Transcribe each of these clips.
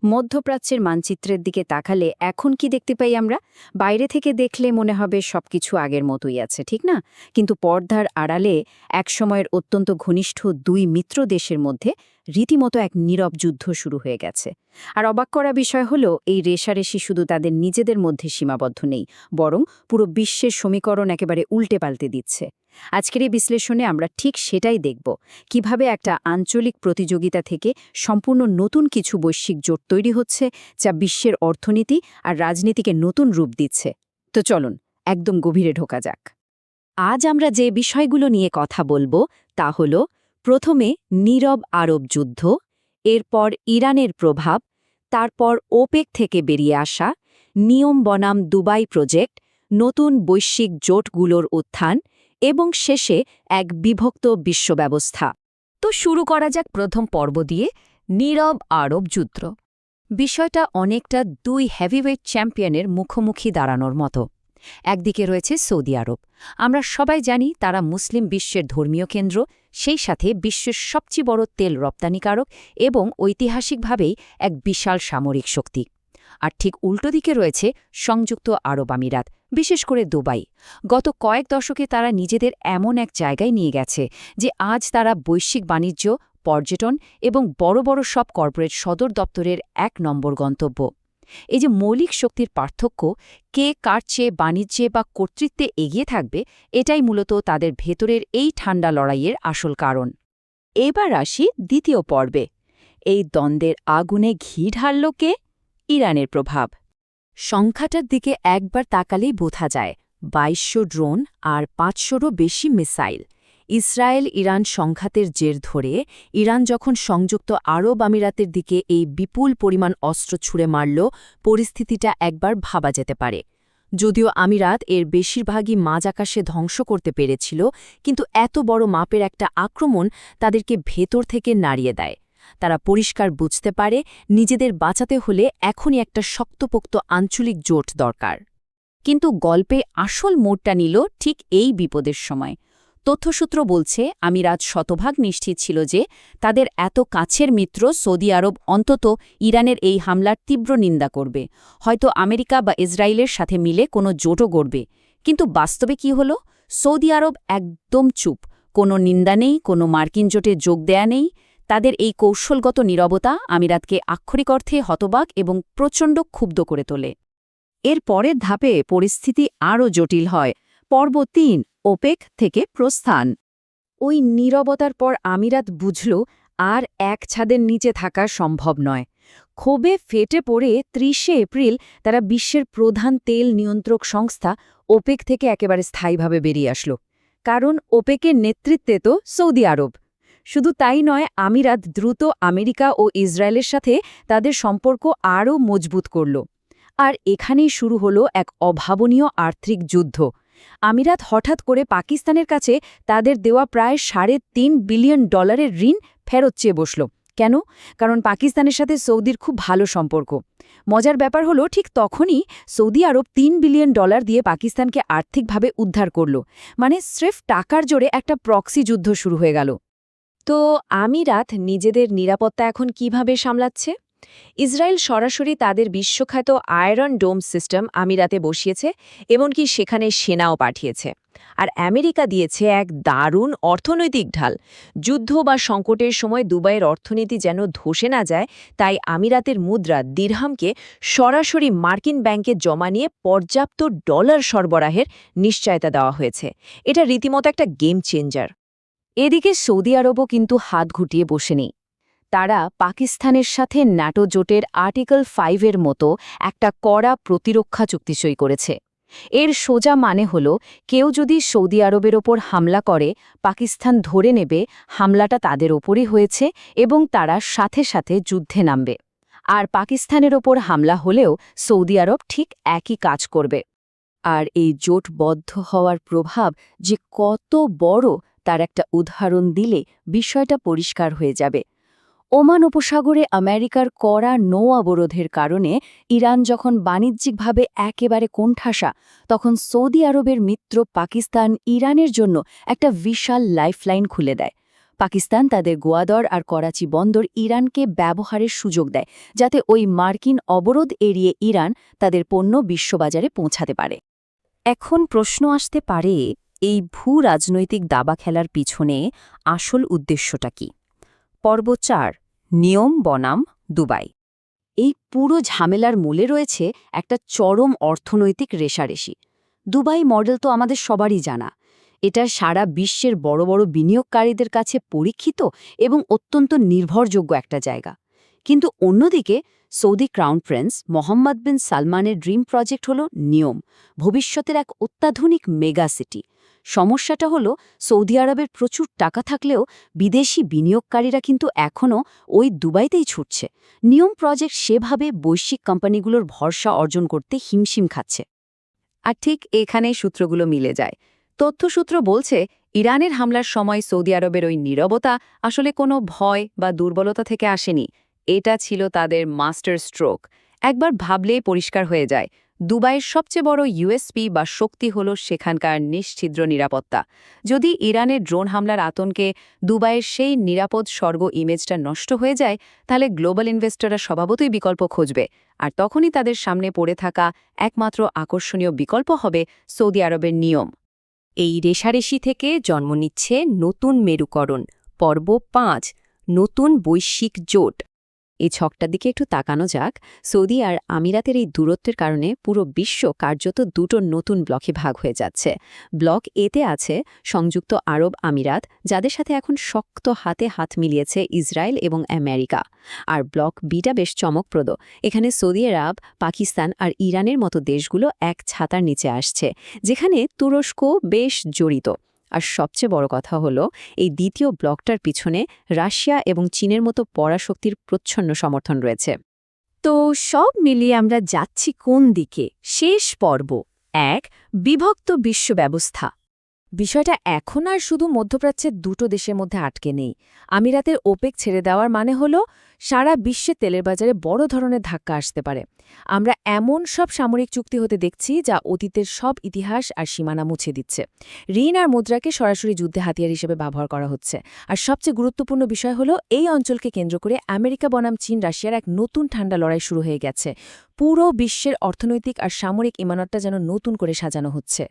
মধ্যপ্রাচ্যের মানচিত্রের দিকে তাকালে এখন কি দেখতে পাই আমরা? বাইরে থেকে দেখলে মনে হবে সবকিছু আগের মতোই আছে, ঠিক না? কিন্তু পর্দার আড়ালে একসময়ের অত্যন্ত ঘনিষ্ঠ দুই মিত্র দেশের মধ্যে রীতিমতো এক নীরব যুদ্ধ শুরু হয়ে গেছে। আর অবাক করা বিষয় হলো, এই রেষারেষি শুধু তাদের নিজেদের মধ্যে সীমাবদ্ধ নেই, বরং পুরো বিশ্বের সমীকরণ একেবারে উল্টে পাল্টে দিচ্ছে। আজকের এই বিশ্লেষণে আমরা ঠিক সেটাই দেখব, কিভাবে একটা আঞ্চলিক প্রতিযোগিতা থেকে সম্পূর্ণ নতুন কিছু বৈশ্বিক জোট তৈরি হচ্ছে, যা বিশ্বের অর্থনীতি আর রাজনীতিকে নতুন রূপ দিচ্ছে। তো চলুন একদম গভীরে ঢোকা যাক। আজ আমরা যে বিষয়গুলো নিয়ে কথা বলবো তা হল, প্রথমে নীরব আরব যুদ্ধ, এরপর ইরানের প্রভাব, তারপর ওপেক থেকে বেরিয়ে আসা, নিয়ম বনাম দুবাই প্রজেক্ট, নতুন বৈশ্বিক জোটগুলোর উত্থান এবং শেষে এক বিভক্ত বিশ্বব্যবস্থা। তো শুরু করা যাক প্রথম পর্ব দিয়ে, নীরব আরব যুদ্ধ। বিষয়টা অনেকটা দুই হেভিওয়েট চ্যাম্পিয়নের মুখোমুখি দাঁড়ানোর মতো। একদিকে রয়েছে সৌদি আরব। আমরা সবাই জানি তারা মুসলিম বিশ্বের ধর্মীয় কেন্দ্র, সেই সাথে বিশ্বের সবচেয়ে বড় তেল রপ্তানিকারক এবং ঐতিহাসিকভাবেই এক বিশাল সামরিক শক্তি। আর ঠিক উল্টো দিকে রয়েছে সংযুক্ত আরব আমিরাত, বিশেষ করে দুবাই। গত কয়েক দশকে তারা নিজেদের এমন এক জায়গায় নিয়ে গেছে যে আজ তারা বৈশ্বিক বাণিজ্য, পর্যটন এবং বড় বড় সব কর্পোরেট সদর দপ্তরের এক নম্বর গন্তব্য। এই যে মৌলিক শক্তির পার্থক্য, কে কার চেয়ে বাণিজ্যে বা কর্তৃত্বে এগিয়ে থাকবে, এটাই মূলত তাদের ভেতরের এই ঠান্ডা লড়াইয়ের আসল কারণ। এবার আসি দ্বিতীয় পর্বে। এই দ্বন্দ্বের আগুনে ঘি ঢালল কে? ইরানের প্রভাব। সংখ্যাটার দিকে একবার তাকালেই বোঝা যায়, ২২০০ ড্রোন আর ৫০০রও বেশি মিসাইল। ইসরায়েল ইরান সংঘাতের জের ধরে ইরান যখন সংযুক্ত আরব আমিরাতের দিকে এই বিপুল পরিমাণ অস্ত্র ছুঁড়ে মারল, পরিস্থিতিটা একবার ভাবা যেতে পারে। যদিও আমিরাত এর বেশিরভাগই মাঝ আকাশে ধ্বংস করতে পেরেছিল, কিন্তু এত বড় মাপের একটা আক্রমণ তাদেরকে ভেতর থেকে নাড়িয়ে দেয়। তারা পরিষ্কার বুঝতে পারে, নিজেদের বাঁচাতে হলে এখনই একটা শক্তপোক্ত আঞ্চলিক জোট দরকার। কিন্তু গল্পে আসল মোড়টা নিল ঠিক এই বিপদের সময়। তথ্যসূত্র বলছে, আমিরাত শতভাগ নিশ্চিত ছিল যে তাদের এত কাছের মিত্র সৌদি আরব অন্তত ইরানের এই হামলার তীব্র নিন্দা করবে, হয়তো আমেরিকা বা ইসরায়েলের সাথে মিলে কোনো জোটও গড়বে। কিন্তু বাস্তবে কি হলো? সৌদি আরব একদম চুপ, কোনো নিন্দা নেই, কোনো মার্কিন জোটে যোগ দেয়া নেই। তাদের এই কৌশলগত নীরবতা আমিরাতকে আক্ষরিক অর্থে হতবাক এবং প্রচণ্ড ক্ষুব্ধ করে তোলে। এর পরের ধাপে পরিস্থিতি আরও জটিল হয়। পর্ব ৩, ওপেক থেকে প্রস্থান। ওই নীরবতার পর আমিরাত বুঝল আর এক ছাদের নিচে থাকা সম্ভব নয়। ক্ষোভে ফেটে পড়ে ৩০শে এপ্রিল তারা বিশ্বের প্রধান তেল নিয়ন্ত্রক সংস্থা ওপেক থেকে একেবারে স্থায়ীভাবে বেরিয়ে আসল। কারণ ওপেকের নেতৃত্বে তো সৌদি আরব। শুধু তাই নয়, আমিরাত দ্রুত আমেরিকা ও ইসরায়েলের সাথে তাদের সম্পর্ক আরও মজবুত করল। আর এখানেই শুরু হলো এক অভাবনীয় আর্থিক যুদ্ধ। আমিরাত হঠাৎ করে পাকিস্তানের কাছে তাদের দেওয়া প্রায় $৩.৫ বিলিয়ন ঋণ ফেরত চেয়ে বসল। কেন? কারণ পাকিস্তানের সাথে সৌদির খুব ভালো সম্পর্ক। মজার ব্যাপার হলো, ঠিক তখনই সৌদি আরব $৩ বিলিয়ন দিয়ে পাকিস্তানকে আর্থিকভাবে উদ্ধার করল। মানে স্রেফ টাকার জোরে একটা প্রক্সি যুদ্ধ শুরু হয়ে গেল। তো আমিরাত নিজেদের নিরাপত্তা এখন কিভাবে সামলাচ্ছে? ইসরায়েল সরাসরি তাদের বিশ্বখ্যাত আয়রন ডোম সিস্টেম আমিরাতে বসিয়েছে, এমনকি সেখানে সেনাও পাঠিয়েছে। আর আমেরিকা দিয়েছে এক দারুণ অর্থনৈতিক ঢাল। যুদ্ধ বা সংকটের সময় দুবাইয়ের অর্থনীতি যেন ধসে না যায়, তাই আমিরাতের মুদ্রা দিরহামকে সরাসরি মার্কিন ব্যাংকে জমা নিয়ে পর্যাপ্ত ডলার সরবরাহের নিশ্চয়তা দেওয়া হয়েছে। এটা রীতিমতো একটা গেম চেঞ্জার। এদিকে সৌদি আরবও কিন্তু হাত ঘুটিয়ে বসে নেই। তারা পাকিস্তানের সাথে ন্যাটো জোটের আর্টিকেল 5-এর মতো একটা কড়া প্রতিরক্ষা চুক্তি সই করেছে। এর সোজা মানে হল, কেউ যদি সৌদি আরবের ওপর হামলা করে, পাকিস্তান ধরে নেবে হামলাটা তাদের ওপরই হয়েছে এবং তারা সাথে সাথে যুদ্ধে নামবে। আর পাকিস্তানের ওপর হামলা হলেও সৌদি আরব ঠিক একই কাজ করবে। আর এই জোটবদ্ধ হওয়ার প্রভাব যে কত বড়, তার একটা উদাহরণ দিলে বিষয়টা পরিষ্কার হয়ে যাবে। ওমান উপসাগরে আমেরিকার কড়া নৌ অবরোধের কারণে ইরান যখন বাণিজ্যিকভাবে একেবারে কোণঠাসা, তখন সৌদি আরবের মিত্র পাকিস্তান ইরানের জন্য একটা বিশাল লাইফলাইন খুলে দেয়। পাকিস্তান তাদের গোয়াদর আর করাচি বন্দর ইরানকে ব্যবহারের সুযোগ দেয়, যাতে ওই মার্কিন অবরোধ এড়িয়ে ইরান তাদের পণ্য বিশ্ববাজারে পৌঁছাতে পারে। এখন প্রশ্ন আসতে পারে, এই ভূ-রাজনৈতিক দাবা খেলার পিছনে আসল উদ্দেশ্যটা কি? পর্ব ৪, নিয়ম বনাম দুবাই। এই পুরো ঝামেলার মূলে রয়েছে একটা চরম অর্থনৈতিক রেষারেষি। দুবাই মডেল তো আমাদের সবারই জানা। এটা সারা বিশ্বের বড় বড় বিনিয়োগকারীদের কাছে পরীক্ষিত এবং অত্যন্ত নির্ভরযোগ্য একটা জায়গা। কিন্তু অন্যদিকে সৌদি ক্রাউন প্রিন্স মোহাম্মদ বিন সালমানের ড্রিম প্রজেক্ট হল নিয়ম, ভবিষ্যতের এক অত্যাধুনিক মেগা সিটি। সমস্যাটা হলো, সৌদি আরবের প্রচুর টাকা থাকলেও বিদেশি বিনিয়োগকারীরা কিন্তু এখনও ওই দুবাইতেই ছুটছে। নিয়ম প্রজেক্ট সেভাবে বৈশ্বিক কোম্পানিগুলোর ভরসা অর্জন করতে হিমশিম খাচ্ছে। আর ঠিক এখানেই সূত্রগুলো মিলে যায়। তথ্যসূত্র বলছে, ইরানের হামলার সময় সৌদি আরবের ওই নীরবতা আসলে কোনো ভয় বা দুর্বলতা থেকে আসেনি। এটা ছিল তাদের মাস্টার স্ট্রোক। একবার ভাবলেই পরিষ্কার হয়ে যায়, দুবাইয়ের সবচেয়ে বড় ইউএসপি বা শক্তি হল সেখানকার নিশ্ছিদ্র নিরাপত্তা। যদি ইরানের ড্রোন হামলার আতঙ্কে দুবাইয়ের সেই নিরাপদ স্বর্গ ইমেজটা নষ্ট হয়ে যায়, তাহলে গ্লোবাল ইনভেস্টররা স্বভাবতই বিকল্প খুঁজবে। আর তখনই তাদের সামনে পড়ে থাকা একমাত্র আকর্ষণীয় বিকল্প হবে সৌদি আরবের নিয়ম। এই রেষারেষি থেকে জন্ম নিচ্ছে নতুন মেরুকরণ। পর্ব ৫, নতুন বৈশ্বিক জোট। এই ছকটার দিকে একটু তাকানো যাক। সৌদি আর আমিরাতের এই দূরত্বের কারণে পুরো বিশ্ব কার্যত দুটো নতুন ব্লকে ভাগ হয়ে যাচ্ছে। ব্লক এতে আছে সংযুক্ত আরব আমিরাত, যাদের সাথে এখন শক্ত হাতে হাত মিলিয়েছে ইসরায়েল এবং আমেরিকা। আর ব্লক বিটা বেশ চমকপ্রদ। এখানে সৌদি আরব, পাকিস্তান আর ইরানের মতো দেশগুলো এক ছাতার নিচে আসছে, যেখানে তুরস্ক বেশ জড়িত। আর সবচেয়ে বড় কথা হলো, এই দ্বিতীয় ব্লকটার পিছনে রাশিয়া এবং চীনের মতো পরাশক্তির প্রচ্ছন্ন সমর্থন রয়েছে। তো সব মিলিয়ে আমরা যাচ্ছি কোন দিকে? শেষ পর্ব ১, বিভক্ত বিশ্ব ব্যবস্থা। বিষয়টা এখন আর শুধু মধ্যপ্রাচ্যের দুটো দেশের মধ্যে আটকে নেই। আমিরাতের ওপেক ছেড়ে দেওয়ার মানে হলো সারা বিশ্বে তেলের বাজারে বড় ধরনের ধাক্কা আসতে পারে। আমরা এমন সব সামরিক চুক্তি হতে দেখছি যা অতীতের সব ইতিহাস আর সীমানা মুছে দিচ্ছে। ঋণ আর মুদ্রাকে সরাসরি যুদ্ধে হাতিয়ার হিসেবে ব্যবহার করা হচ্ছে। আর সবচেয়ে গুরুত্বপূর্ণ বিষয় হলো, এই অঞ্চলকে কেন্দ্র করে আমেরিকা বনাম চীন রাশিয়ার এক নতুন ঠান্ডা লড়াই শুরু হয়ে গেছে। পুরো বিশ্বের অর্থনৈতিক আর সামরিক ইমারতটা যেন নতুন করে সাজানো হচ্ছে।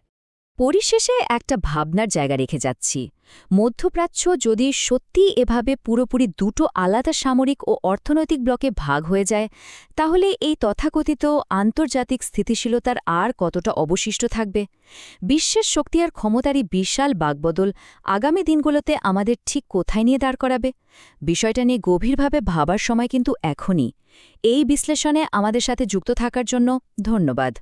পরিশেষে একটা ভাবনার জায়গা রেখে যাচ্ছি। মধ্যপ্রাচ্য যদি সত্যি এভাবে পুরোপুরি দুটো আলাদা সামরিক ও অর্থনৈতিক ব্লকে ভাগ হয়ে যায়, তাহলে এই তথাকথিত আন্তর্জাতিক স্থিতিশীলতার আর কতটা অবশিষ্ট থাকবে? বিশ্বের শক্তি আর ক্ষমতারই বিশাল বাগবদল আগামী দিনগুলোতে আমাদের ঠিক কোথায় নিয়ে দাঁড় করাবে? বিষয়টা নিয়ে গভীরভাবে ভাবার সময় কিন্তু এখনই। এই বিশ্লেষণে আমাদের সাথে যুক্ত থাকার জন্য ধন্যবাদ।